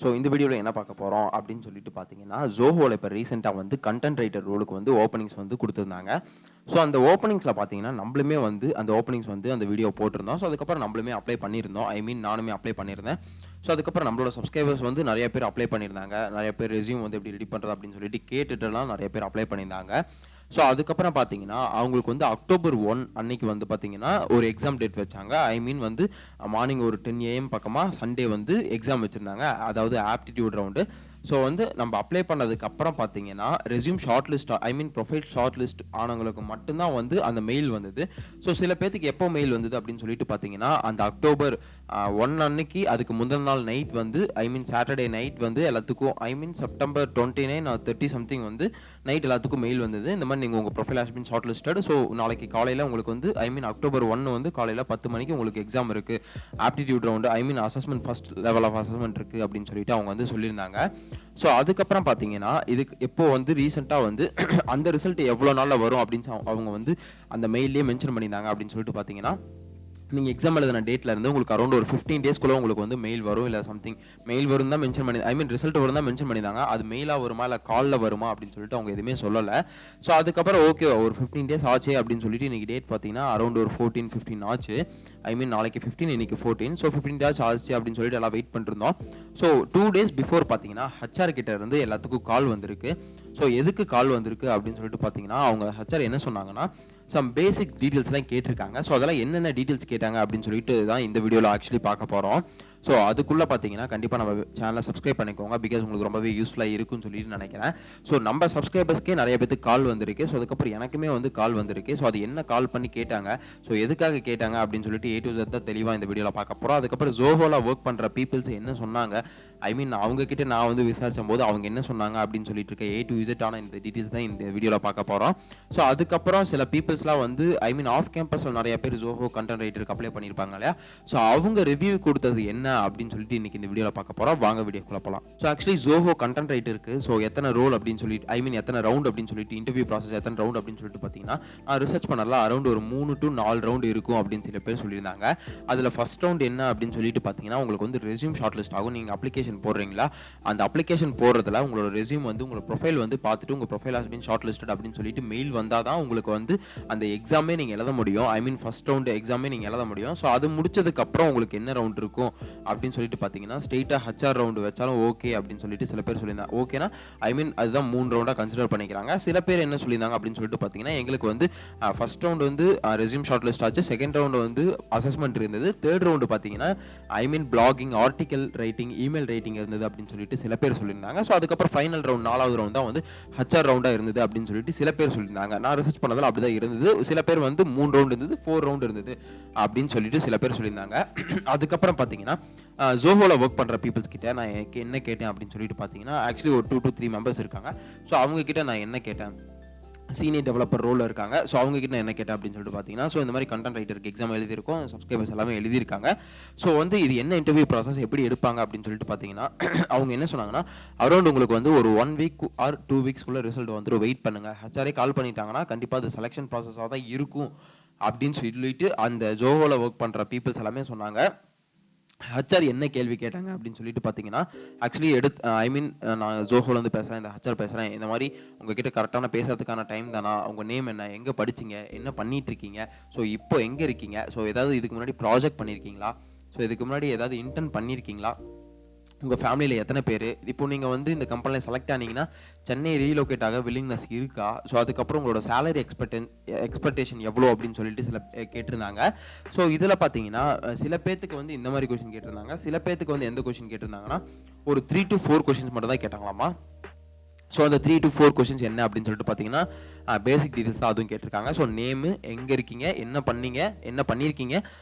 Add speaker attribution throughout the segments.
Speaker 1: So இந்த வீடியோவில் என்ன பார்க்க போகிறோம் அப்படின்னு சொல்லிட்டு பார்த்தீங்கன்னா, ஜோஹோவில் இப்போ ரீசெண்டாக வந்து கண்டென்ட் ரைட்டர் ரோலுக்கு வந்து ஓப்பனிங்ஸ் வந்து கொடுத்துருந்தாங்க. ஸோ அந்த ஓப்பனிங்ஸில் பார்த்தீங்கன்னா, நம்மளுமே வந்து அந்த ஓப்பனிங்ஸ் வந்து அந்த வீடியோ போட்டிருந்தோம். ஸோ அதுக்கப்புறம் நம்மளுமே அப்ளை பண்ணியிருந்தோம். நானுமே அப்ளை பண்ணியிருந்தேன். ஸோ அதுக்கப்புறம் நம்மளோட சப்ஸ்கிரைபர்ஸ் வந்து நிறைய பேர் அப்ளை பண்ணியிருந்தாங்க. நிறைய பேர் ரெஸ்யூம் வந்து எப்படி ரெடி பண்ணுறது அப்படின்னு சொல்லிட்டு கேட்டுட்டுலாம் நிறைய பேர் அப்ளை பண்ணியிருந்தாங்க. ஸோ அதுக்கப்புறம் பார்த்தீங்கன்னா, அவங்களுக்கு வந்து அக்டோபர் 1 அன்னைக்கு வந்து பார்த்தீங்கன்னா, ஒரு எக்ஸாம் டேட் வச்சாங்க. வந்து மார்னிங் ஒரு 10 AM பக்கமாக சண்டே வந்து எக்ஸாம் வச்சுருந்தாங்க. அதாவது ஆப்டிடியூட் ரவுண்டு. ஸோ வந்து நம்ம அப்ளை பண்ணதுக்கு அப்புறம் பார்த்தீங்கன்னா, resume short list profile short list ஆனவங்களுக்கு மட்டும்தான் வந்து அந்த மெயில் வந்தது. ஸோ சில பேத்துக்கு எப்போ மெயில் வந்தது அப்படின்னு சொல்லிட்டு பார்த்தீங்கன்னா, அந்த அக்டோபர் 1 அன்னைக்கு அதுக்கு முந்தின நாள் நைட் வந்து சாட்டர்டே நைட் வந்து எல்லாத்துக்கும் செப்டம்பர் 29 ஆர் 30 சம்திங் வந்து நைட் எல்லாத்துக்கும் மெயில் வந்தது. இந்த மாதிரி நீங்கள் உங்கள் profile has been short listed. So நாளைக்கு காலையில் உங்களுக்கு வந்து அக்டோபர் 1 வந்து காலையில் 10 மணிக்கு உங்களுக்கு எக்ஸாம் இருக்குது. Aptitude round assessment first level of assessment இருக்குது அப்படின்னு சொல்லிட்டு அவங்க வந்து சொல்லியிருந்தாங்க. ஸோ அதுக்கப்புறம் பார்த்தீங்கன்னா, இதுக்கு எப்போ வந்து ரீசெண்டாக வந்து அந்த ரிசல்ட் எவ்வளோ நாளில் வரும் அப்படின்னு அவங்க வந்து அந்த மெயிலே மென்ஷன் பண்ணியிருந்தாங்க அப்படின்னு சொல்லிட்டு பார்த்தீங்கன்னா, நீங்கள் எக்ஸாம் எழுதின டேட்டில் இருந்து உங்களுக்கு அரௌண்ட் ஒரு 15 டேஸ்க்குள்ளே உங்களுக்கு வந்து மெயில் வரும். இல்லை சம்திங் மெயில் வரும் தான் மென்ஷன் பண்ணி ரிசல்ட் வரும் தான் மென்ஷன் பண்ணியிருந்தாங்க. அது மெயிலாக வருமா இல்லை காலில் வருமா அப்படின்னு சொல்லிட்டு அவங்க எதுவுமே சொல்லலை. ஸோ அதுக்கப்புறம் ஓகே ஒரு 15 டேஸ் ஆச்சு அப்படின்னு சொல்லிட்டு இன்றைக்கி டேட் பார்த்தீங்கன்னா அரௌண்ட் ஒரு 14-15 ஆச்சு. நாளைக்கு 15 இன்னைக்கு 14. ஸோ 15 டேஸ் ஆச்சு அப்படின்னு சொல்லிட்டு எல்லாம் வெயிட் பண்ணிருந்தோம். ஸோ 2 டேஸ் பிஃபோர் பார்த்தீங்கன்னா ஹச்ஆர் கிட்ட இருந்து எல்லாத்துக்கும் கால் வந்திருக்கு. ஸோ எதுக்கு கால் வந்திருக்கு அப்படின்னு சொல்லிட்டு பார்த்தீங்கன்னா, அவங்க ஹச்ஆர் என்ன சொன்னாங்கன்னா, சம் பேசிக் டீட்டெயில்ஸ்லாம் கேட்டிருக்காங்க. ஸோ அதெல்லாம் என்னென்ன டீட்டெயில்ஸ் கேட்டாங்க அப்படின்னு சொல்லிட்டு தான் இந்த வீடியோவில் ஆக்சுவலி பார்க்க போகிறோம். ஸோ அதுக்குள்ளே பார்த்தீங்கன்னா கண்டிப்பாக நம்ம சேனலை சப்ஸ்கிரைப் பண்ணிக்கோங்க. பிகாஸ் உங்களுக்கு ரொம்பவே யூஸ்ஃபுல்லாக இருக்குன்னு சொல்லிட்டு நினைக்கிறேன். ஸோ நம்ம சப்ஸ்கிரைபர்ஸ்க்கே நிறைய பேருக்கு கால் வந்திருக்கு. ஸோ அதுக்கப்புறம் எனக்குமே வந்து கால் வந்திருக்கு. ஸோ அது என்ன கால் பண்ணி கேட்டாங்க, ஸோ எதுக்காக கேட்டாங்க அப்படின்னு சொல்லிட்டு A to Z தான் தெளிவாக இந்த வீடியோவில் பார்க்க போகிறோம். அதுக்கப்புறம் ஜோஹோவில் ஒர்க் பண்ணுற பீப்புள்ஸ் என்ன சொன்னாங்க, அவங்கக்கிட்ட நான் வந்து விசாரிச்சும் போது அவங்க என்ன சொன்னாங்க அப்படின்னு சொல்லிட்டு இருக்க A to Z ஆன இந்த டீட்டெயில்ஸ் தான் இந்த வீடியோவில் பார்க்க போகிறோம். ஸோ அதுக்கப்புறம் சில பீப்புள்ஸ்லாம் வந்து ஆஃப் கேம்பஸில் நிறைய பேர் ஜோஹோ கண்டென்ட் ரைட்டருக்கு அப்ளை பண்ணியிருப்பாங்க இல்லையா. ஸோ அவங்க ரிவ்யூ கொடுத்தது என்ன அப்படின்னு சொல்லிட்டு இன்னைக்கு இந்த வீடியோவில் பார்க்க போகிறோம். வாங்க வீடியோக்குள்ள போகலாம். ஸோ ஆக்சுவலி ஜோஹோ கண்டென்ட் ரைட்டருக்கு ஸோ எத்தனை ரோல் அப்படின்னு சொல்லிட்டு எத்தனை ரவுண்ட் அப்படின்னு சொல்லிட்டு இன்டர்வியூ ப்ராசஸ் எத்தனை ரவுண்ட் அப்படின்னு சொல்லிட்டு பார்த்தீங்கன்னா, ரிசர்ச் பண்ணலாம் அரௌண்ட் ஒரு 3 to 4 ரவுண்ட் இருக்கும் அப்படின்னு சில பேர் சொல்லியிருந்தாங்க. அதில் ஃபர்ஸ்ட் ரவுண்ட் என்ன அப்படின்னு சொல்லிட்டு பார்த்தீங்கன்னா, உங்களுக்கு வந்து ரெஸ்யூம் ஷார்ட் லிஸ்ட் ஆகும். நீங்கள் அப்ளிகேஷன் போடுறீங்களா, அந்த அப்ளிகேஷன் போடுறதுல உங்களோட ரெஸ்யூம் வந்து உங்களோட ப்ரொஃபைல் வந்து பார்த்துட்டு உங்கள் profile has been short listed அப்படின்னு சொல்லிட்டு மெயில் வந்தால் தான் உங்களுக்கு வந்து அந்த எக்ஸாமே நீங்கள் எழுத முடியும். ஃபர்ஸ்ட் ரவுண்ட் எக்ஸாமே நீங்கள் எழுத முடியும். ஸோ அது முடிச்சதுக்கு அப்புறம் உங்களுக்கு என்ன ரவுண்ட் இருக்கும் அப்படின்னு சொல்லிட்டு பார்த்தீங்கன்னா, ஸ்ட்ரெயிட்டாக ஹச்ஆர் ரவுண்டு வச்சாலும் ஓகே அப்படின்னு சொல்லிட்டு சில பேர் சொல்லியிருந்தாங்க. ஓகேனா அதுதான் 3 ரவுண்டாக கன்சிடர் பண்ணிக்கிறாங்க. சில பேர் என்ன சொல்லியிருந்தாங்க அப்படின்னு சொல்லிட்டு பார்த்தீங்கன்னா, எங்களுக்கு வந்து ஃபர்ஸ்ட் ரவுண்ட் வந்து ரெஸ்யூம் ஷார்ட் லிஸ்ட் ஆச்சு, செகண்ட் ரவுண்டு வந்து அசஸ்மெண்ட் இருந்தது, தேர்ட் ரவுண்டு பார்த்தீங்கன்னா blogging, article writing, email writing இருந்தது அப்படின்னு சொல்லிட்டு சில பேர் சொல்லியிருந்தாங்க. ஸோ அதுக்கப்புறம் ஃபைனல் ரவுண்ட் 4வது ரவுண்ட் தான் வந்து ஹச்ஆர் ரவுண்டாக இருந்தது அப்படின்னு சொல்லிட்டு சில பேர் சொல்லியிருந்தாங்க. நான் ரிசர்ச் பண்ணதில் அப்படி தான் இருந்தது. சில பேர் வந்து 3 ரவுண்ட் இருந்தது, 4 ரவுண்ட் இருந்தது அப்படின்னு சொல்லிட்டு சில பேர் சொல்லியிருந்தாங்க. அதுக்கப்புறம் பார்த்தீங்கன்னா, ஜோஹோவில் ஒர்க் பண்ணுற பீப்புள்ஸ் கிட்ட நான் என்ன கேட்டேன் அப்படின்னு சொல்லிட்டு பார்த்தீங்கன்னா, ஆக்சுவலி ஒரு 2 to 3 மெம்பர்ஸ் இருக்காங்க. ஸோ அவங்க கிட்ட நான் என்ன கேட்டேன், சீனியர் டெவலப்பர் ரோலில் இருக்காங்க. ஸோ அவங்க கிட்ட என்ன கேட்டேன் அப்படின்னு சொல்லிட்டு பார்த்தீங்கன்னா, ஸோ இந்த மாதிரி கண்டென்ட் ரைட்டருக்கு எக்ஸாம் எழுதியிருக்கோம், சப்ஸ்கிரைபர்ஸ் எல்லாமே எழுதியிருக்காங்க. ஸோ வந்து இது என்ன இன்டர்வியூ ப்ராசஸ் எப்படி எடுப்பாங்க அப்படின்னு சொல்லிட்டு பார்த்தீங்கன்னா, அவங்க என்ன சொன்னாங்கன்னா, அரௌண்ட் உங்களுக்கு வந்து ஒரு 1 week ஆர் 2 weeksக்குள்ளே ரிசல்ட் வந்துடும், வெயிட் பண்ணுங்க. ஹச்ஆரே கால் பண்ணிட்டாங்கன்னா கண்டிப்பாக அது செலெக்ஷன் ப்ராசஸாக தான் இருக்கும் அப்படின்னு சொல்லிட்டு அந்த ஜோஹோவில் ஒர்க் பண்ணுற பீப்புள்ஸ் எல்லாமே சொன்னாங்க. ஹச்ஆர் என்ன கேள்வி கேட்டாங்க அப்படின்னு சொல்லிட்டு பார்த்தீங்கன்னா, ஆக்சுவலி நான் ஜோஹோலேருந்து பேசுகிறேன், இந்த ஹச்ஆர் பேசுகிறேன், இந்த மாதிரி உங்ககிட்ட கரெக்டான பேசுறதுக்கான டைம் தானா, உங்கள் நேம் என்ன, எங்கே படிச்சிங்க, என்ன பண்ணிட்டு இருக்கீங்க, ஸோ இப்போ எங்கே இருக்கீங்க, ஸோ ஏதாவது இதுக்கு முன்னாடி ப்ராஜெக்ட் பண்ணியிருக்கீங்களா, ஸோ இதுக்கு முன்னாடி ஏதாவது இன்டர்ன் பண்ணியிருக்கீங்களா, உங்கள் ஃபேமிலியில் எத்தனை பேர், இப்போ நீங்கள் வந்து இந்த கம்பெனியில் செலக்ட் ஆனீங்கன்னா சென்னை ரீலோகேட் ஆக வில்லிங்னஸ் இருக்கா, ஸோ அதுக்கப்புறம் உங்களோட சேலரி எக்ஸ்பெக்டேஷன் எவ்வளோ அப்படின்னு சொல்லிட்டு சில கேட்டிருந்தாங்க. ஸோ இதில் பார்த்தீங்கன்னா சில பேத்துக்கு வந்து இந்த மாதிரி கொஷின் கேட்டிருந்தாங்க, சில பேத்துக்கு வந்து எந்த கொஷின் கேட்டிருந்தாங்கன்னா ஒரு 3 to 4 கொஷின்ஸ் மட்டும் தான் கேட்டாங்களாமா. ஸோ அந்த 3 to 4 கொஷின்ஸ் என்ன அப்படின்னு சொல்லிட்டு பார்த்தீங்கன்னா, பேசிக் டீட்டெயில்ஸ் தான் அதுவும் கேட்டிருக்காங்க. ஸோ நேமு, எங்கே இருக்கீங்க, என்ன பண்ணீங்க, என்ன பண்ணியிருக்கீங்க,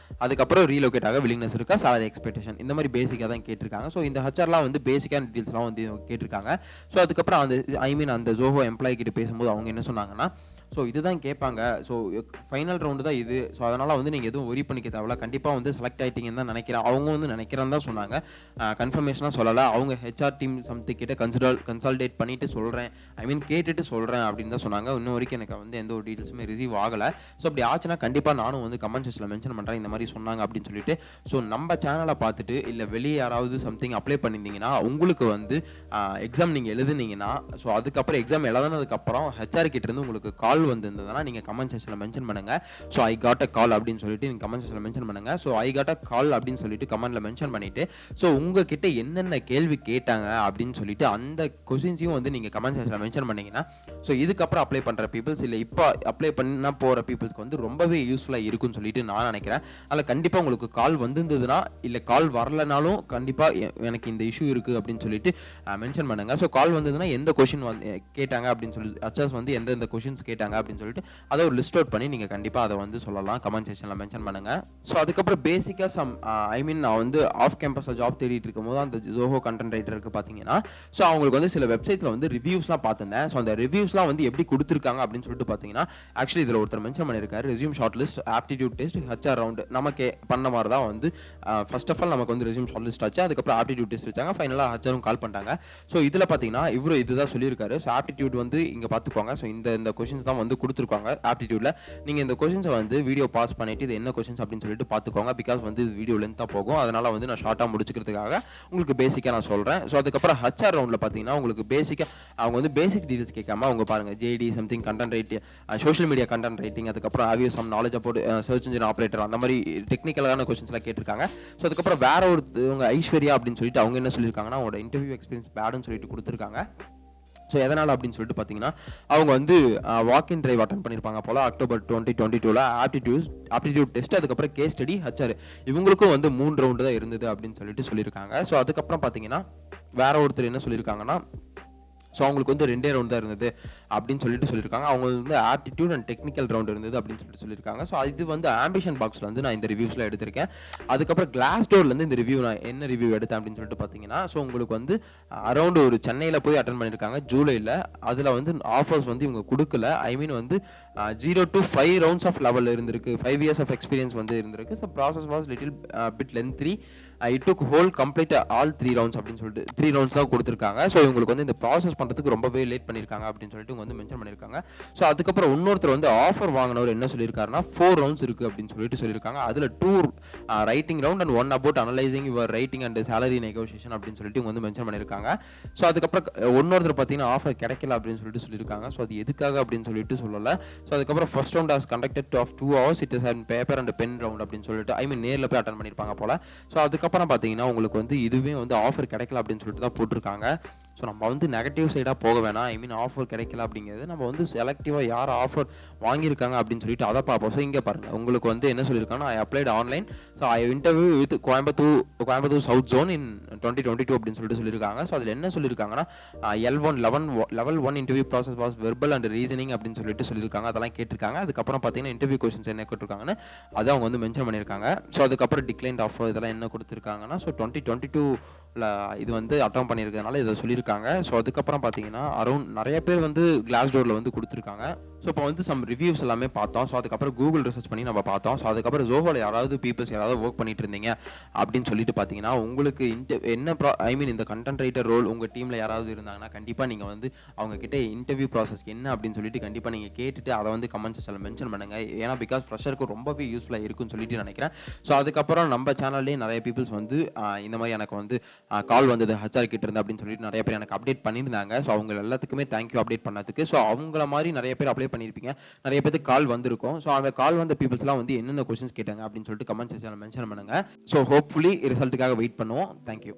Speaker 1: அதுக்கப்புறம் ரீலோகேட் ஆக வில்லிங்னஸ் இருக்கா, சேலரி எக்ஸ்பெக்டேஷன், இந்த மாதிரி பேசிக்காக தான் கேட்டிருக்காங்க. ஸோ இந்த ஹச்ஆர்லாம் வந்து பேசிக்கான டீட்டெயில்ஸ்லாம் வந்து கேட்டிருக்காங்க. ஸோ அதுக்கப்புறம் அந்த அந்த ஜோஹோ எம்ப்ளாயி கிட்ட பேசும்போது அவங்க என்ன சொன்னாங்கன்னா, ஸோ இதுதான் கேட்பாங்க. ஸோ ஃபைனல் ரவுண்டு தான் இது. ஸோ அதனால் வந்து நீங்கள் எதுவும் ஒரி பண்ணிக்க தேவையில்ல. கண்டிப்பாக வந்து செலக்ட் ஆகிட்டீங்கன்னு தான் நினைக்கிறேன். அவங்க வந்து நினைக்கிறேன்னு தான் சொன்னாங்க. கன்ஃபர்மேஷனாக சொல்லலை. அவங்க ஹெச்ஆர் டீம் சம்திங் கிட்ட கன்சல்டேட் பண்ணிவிட்டு சொல்கிறேன், ஐ மீன் கேட்டுட்டு சொல்கிறேன் அப்படின்னு தான் சொன்னாங்க. இன்னும் வரைக்கும் எனக்கு வந்து எந்த ஒரு டீட்டெயில்ஸுமே ரிசீவ் ஆகலை. ஸோ அப்படி ஆச்சுன்னா கண்டிப்பாக நானும் வந்து கமெண்ட் செக்ஷனில் மென்ஷன் பண்ணுறேன் இந்த மாதிரி சொன்னாங்க அப்படின்னு சொல்லிட்டு. ஸோ நம்ம சேனலை பார்த்துட்டு இல்லை வெளியே யாராவது சம்திங் அப்ளை பண்ணியிருந்தீங்கன்னா உங்களுக்கு வந்து எக்ஸாம் நீங்கள் எழுதுனீங்கன்னா, ஸோ அதுக்கப்புறம் எக்ஸாம் எழுதுனதுக்கப்புறம் ஹெச்ஆர் கிட்ட இருந்து உங்களுக்கு கால் வந்திருந்ததுன்னா நீங்கள் கமெண்ட் செக்ஷனில் மென்ஷன் பண்ணுங்கள். ஸோ ஐ காட் அ கால் அப்படின்னு சொல்லிட்டு நீங்கள் கமெண்ட் செக்ஷனில் மென்ஷன் பண்ணுங்கள். ஸோ ஐ காட் அ கால் அப்படின்னு சொல்லிட்டு கமெண்ட்டில் மென்ஷன் பண்ணிவிட்டு, ஸோ உங்ககிட்ட என்னென்ன கேள்வி கேட்டாங்க அப்படின்னு சொல்லிட்டு அந்த கொஸ்டின்ஸையும் வந்து நீங்கள் கமெண்ட் செக்ஷனில் மென்ஷன் பண்ணிங்கன்னா, ஸோ இதுக்கப்புறம் அப்ளை பண்ணுற பீப்புள்ஸ் இல்லை இப்போ அப்ளை பண்ண போகிற பீப்புள்ஸ்க்கு வந்து ரொம்பவே யூஸ்ஃபுல்லாக இருக்குன்னு சொல்லிட்டு நான் நினைக்கிறேன். அதில் கண்டிப்பாக உங்களுக்கு கால் வந்திருந்ததுன்னா இல்லை கால் வரலனாலும் கண்டிப்பாக எனக்கு இந்த இஷ்யூ இருக்குது அப்படின்னு சொல்லிட்டு மென்ஷன் பண்ணுங்கள். ஸோ கால் வந்ததுன்னா எந்த கொஷின் வந்து கேட்டாங்க அப்படின்னு சொல்லி அச்சாஸ் வந்து எந்தெந்த கொஷின்ஸ் கேட்டாங்க அப்படின்னு சொல்லிட்டு அதை ஒரு லிஸ்ட் அவுட் பண்ணி நீங்கள் கண்டிப்பாக அதை வந்து சொல்லலாம், கமெண்ட் செக்ஷனில் மென்ஷன் பண்ணுங்கள். ஸோ அதுக்கப்புறம் பேசிக்காக ஐ மீன் நான் வந்து ஆஃப் கேம்பஸில் ஜாப் தேடிட்டு இருக்கும்போது அந்த ஜோஹோ கண்டென்ட் ரைட்டருக்கு பார்த்தீங்கன்னா, ஸோ அவங்களுக்கு வந்து சில வெப்சைட்ஸில் வந்து ரிவ்யூஸ்லாம் பார்த்துருந்தேன். ஸோ அந்த ரிவ்யூஸ்லாம் வந்து எப்படி கொடுத்துருக்காங்க அப்படின்னு சொல்லிட்டு பார்த்தீங்கன்னா, ஆக்சுவலி இதில் ஒருத்தர் மென்ஷன் பண்ணியிருக்காரு, resume short list, aptitude test, HR round நமக்கு பண்ண மாதிரி தான் வந்து ஃபர்ஸ்ட் ஆஃப் ஆல் நமக்கு வந்து ரெஸ்யூம் ஷார்ட் லிஸ்ட் ஆச்சு. அதுக்கப்புறம் ஆப்டிடியூட் டெஸ்ட் வச்சாங்க, ஃபைனலாக ஹெச்ஆரும் கால் பண்ணிட்டாங்க. ஸோ இதில் பார்த்தீங்கன்னா இவரு இதுதான் சொல்லியிருக்காரு. ஸோ ஆப்டிடியூட் வந்து இங்கே பார்த்துக்கோங்க. ஸோ இந்த கொஷின்ஸ் தான் வந்து கொடுத்துருக்காங்க ஆப்டிடியூட்ல. நீங்கள் இந்த கொஷின்ஸை வந்து வீடியோ பாஸ் பண்ணிட்டு இது என்ன கொஷின்ஸ் அப்படின்னு சொல்லிட்டு பார்த்துக்கோங்க. பிகாஸ் வந்து வீடியோ லென்த்தாக போகும். அதனால் வந்து நான் ஷார்ட்டாக முடிச்சுக்கிறதுக்காக உங்களுக்கு பேசிக்காக நான் சொல்கிறேன். ஸோ அதுக்கப்புறம் ஹெச்ஆர் ரவுண்டில் பார்த்தீங்கன்னா உங்களுக்கு பேசிக்காக அவங்க வந்து பேசிக் டீடைல்ஸ் கேட்காம அவங்க பாருங்கள் JD something content writing, social media content writing, அதுக்கப்புறம் have you some knowledge about search engine operator, அந்த மாதிரி டெக்னிக்கலான கொஷின்ஸ்லாம் கேட்டிருக்காங்க. ஸோ அதுக்கப்புறம் வேற ஒருத்தவங்க ஐஸ்வர்யா அப்படின்னு சொல்லிட்டு அவங்க என்ன சொல்லியிருக்காங்கன்னா அவங்களோட இன்டர்வியூ எக்ஸ்பீரியன்ஸ் பேடுன்னு சொல்லிட்டு கொடுத்துருக்காங்க. ஸோ எதனால் அப்படின்னு சொல்லிட்டு பார்த்தீங்கன்னா அவங்க வந்து வாக் இன் டிரைவ் அட்டன் பண்ணியிருப்பாங்க போல் அக்டோபர் 2022 ஆப்டிடியூட் டெஸ்ட், அதுக்கப்புறம் கேஸ் ஸ்டடி, ஹெச்ஆர் இவங்களுக்கும் வந்து 3 ரவுண்டு தான் இருந்தது அப்படின்னு சொல்லிட்டு சொல்லியிருக்காங்க. ஸோ அதுக்கப்புறம் பார்த்தீங்கன்னா வேற ஒருத்தர் என்ன சொல்லியிருக்காங்கன்னா, ஸோ அவங்களுக்கு வந்து 2 ரவுண்ட் தான் இருந்தது அப்படின்னு சொல்லிட்டு சொல்லியிருக்காங்க. அவங்களுக்கு வந்து ஆப்டிடியூட் அண்ட் டெக்னிக்கல் ரவுண்ட் இருந்தது அப்படின்னு சொல்லிட்டு சொல்லியிருக்காங்க. ஸோ இது வந்து ஆம்பிஷன் பாக்ஸில் வந்து நான் இந்த ரிவ்யூஸில் எடுத்திருக்கேன். அதுக்கப்புறம் கிளாஸ் டோர்லேருந்து இந்த ரிவ்யூ நான் என்ன ரிவ்யூ எடுத்தேன் அப்படின்னு சொல்லிட்டு பார்த்தீங்கன்னா, ஸோ உங்களுக்கு வந்து அரௌண்ட் ஒரு சென்னையில் போய் அட்டன் பண்ணியிருக்காங்க ஜூலையில். அதில் வந்து ஆஃபர்ஸ் வந்து இவங்க கொடுக்கல. ஐ மீன் வந்து 0 to 5 ரவுண்ட்ஸ் ஆஃப் லெவல் இருந்திருக்கு, 5 years ஆஃப் எக்ஸ்பீரியன்ஸ் வந்து இருந்திருக்கு. So process was little bit lengthy, it took whole complete all 3 rounds அப்படின்னு சொல்லிட்டு 3 ரவுண்ட்ஸ் தான் கொடுத்துருக்காங்க. ஸோ இவங்களுக்கு வந்து இந்த ப்ராசஸ் பண்ணுறதுக்கு ரொம்பவே லேட் பண்ணியிருக்காங்க அப்படின்னு சொல்லிட்டு இவங்க வந்து மென்ஷன் பண்ணியிருக்காங்க. ஸோ அதுக்கப்புறம் இன்னொருத்தர் வந்து ஆஃபர் வாங்கினவர் என்ன சொல்லியிருக்காருன்னா 4 ரவுண்ட்ஸ் இருக்குது அப்படின்னு சொல்லிட்டு சொல்லியிருக்காங்க. அதில் 2 writing round and 1 about analysing your writing and salary negotiation அப்படின்னு சொல்லிட்டு இவங்க வந்து மென்ஷன் பண்ணியிருக்காங்க. ஸோ அதுக்கப்புறம் இன்னொருத்தர் பார்த்தீங்கன்னா ஆஃபர் கிடைக்கல அப்படின்னு சொல்லிட்டு சொல்லியிருக்காங்க. ஸோ அது எதுக்காக அப்படின்னு சொல்லிட்டு சொல்லலை. ஸோ அதுக்கப்புறம் first round has conducted of 2 hours, it is and paper and pen round அப்படின்னு சொல்லிட்டு ஐ மீன் நேரில் போய் அட்டன் பண்ணியிருப்பாங்க போல. ஸோ அதுக்கப்புறம் பார்த்தீங்கன்னா உங்களுக்கு வந்து இதுவே வந்து ஆஃபர் கிடைக்கல அப்படின்னு சொல்லிட்டு தான் போட்டிருக்காங்க. ஸோ நம்ம வந்து நெகட்டிவ் சைடாக போக வேணாம். ஐ மீன் ஆஃபர் கிடைக்கல அப்படிங்கிறது நம்ம வந்து செலக்டிவாக யார் ஆஃபர் வாங்கியிருக்காங்க அப்படின்னு சொல்லிட்டு அதை பார்ப்போம். ஸோ இங்கே பாருங்கள் உங்களுக்கு வந்து என்ன சொல்லியிருக்காங்கன்னா, I applied online, so I interview with Coimbatore south zone in 2022 அப்படின்னு சொல்லிட்டு சொல்லியிருக்காங்க. ஸோ அதில் என்ன சொல்லியிருக்காங்கன்னா level 1 interview process was verbal and reasoning அப்படின்னு சொல்லிட்டு சொல்லியிருக்காங்க. அதெல்லாம் கேட்டிருக்காங்க. அதுக்கப்புறம் பார்த்தீங்கன்னா இன்டர்வியூ கொஸ்டின்ஸ் என்ன கேட்டிருக்காங்கன்னு அதை அவங்க வந்து மென்ஷன் பண்ணியிருக்காங்க. ஸோ அதுக்கப்புறம் டிக்ளைன்ட் ஆஃபர் இதெல்லாம் என்ன கொடுத்துருக்காங்கன்னா, ஸோ 2022 இது வந்து அட்டன் பண்ணியிருக்கிறதுனால இதை சொல்லியிருக்காங்க. ஸோ அதுக்கப்புறம் பார்த்தீங்கன்னா அரௌண்ட் நிறைய பேர் வந்து கிளாஸ் டோரில் வந்து கொடுத்துருக்காங்க. ஸோ இப்போ வந்து சம் ரிவ்யூஸ் எல்லாமே பார்த்தோம். ஸோ அதுக்கப்புறம் கூகுள் ரிசர்ச் பண்ணி நம்ம பார்த்தோம். ஸோ அதுக்கப்புறம் ஜோஹோவில் யாராவது பீப்புள்ஸ் யாராவது ஒர்க் பண்ணிட்டு இருந்தீங்க அப்படின்னு சொல்லிட்டு பார்த்தீங்கன்னா உங்களுக்கு என்ன ஐ மீன் இந்த கண்டென்ட் ரைட்டர் ரோல் உங்கள் டீமில் யாராவது இருந்தாங்கன்னா கண்டிப்பாக நீங்கள் வந்து அவங்க கிட்ட இன்டர்வியூ ப்ராசஸ் என்ன அப்படின்னு சொல்லிட்டு கண்டிப்பாக நீங்கள் கேட்டுட்டு அதை வந்து கமெண்ட் செக்ஷனில் மென்ஷன் பண்ணுங்கள். ஏன்னா பிகாஸ் ஃப்ரெஷருக்கு ரொம்பவே யூஸ்ஃபுல்லாக இருக்குன்னு சொல்லிட்டு நினைக்கிறேன். ஸோ அதுக்கப்புறம் நம்ம சேனல்லேயே நிறைய பீப்புள்ஸ் வந்து இந்த மாதிரி எனக்கு வந்து கால் வந்தது ஹெச்ஆர் கிட்ட இருந்து அப்படின்னு சொல்லிட்டு நிறைய பேர் எனக்கு அப்டேட் பண்ணியிருந்தாங்க. ஸோ அவங்க எல்லாத்துக்குமே தேங்க்யூ அப்டேட் பண்ணதுக்கு. ஸோ அவங்கள மாதிரி நிறைய பேர் அப்ளை பண்ணியிருப்பீங்க, நிறைய பேருக்கு கால் வந்திருக்கும். ஸோ அந்த கால் வந்த பீப்புள்ஸ்லாம் வந்து என்னென்ன கொஸ்டின்ஸ் கேட்டாங்க அப்படின்னு சொல்லிட்டு கமெண்ட் செக்ஷனில் மென்ஷன் பண்ணுங்கள். ஸோ ஹோப்ஃபுல்லி ரிசல்ட்டுக்காக வெயிட் பண்ணுவோம். தேங்க்யூ.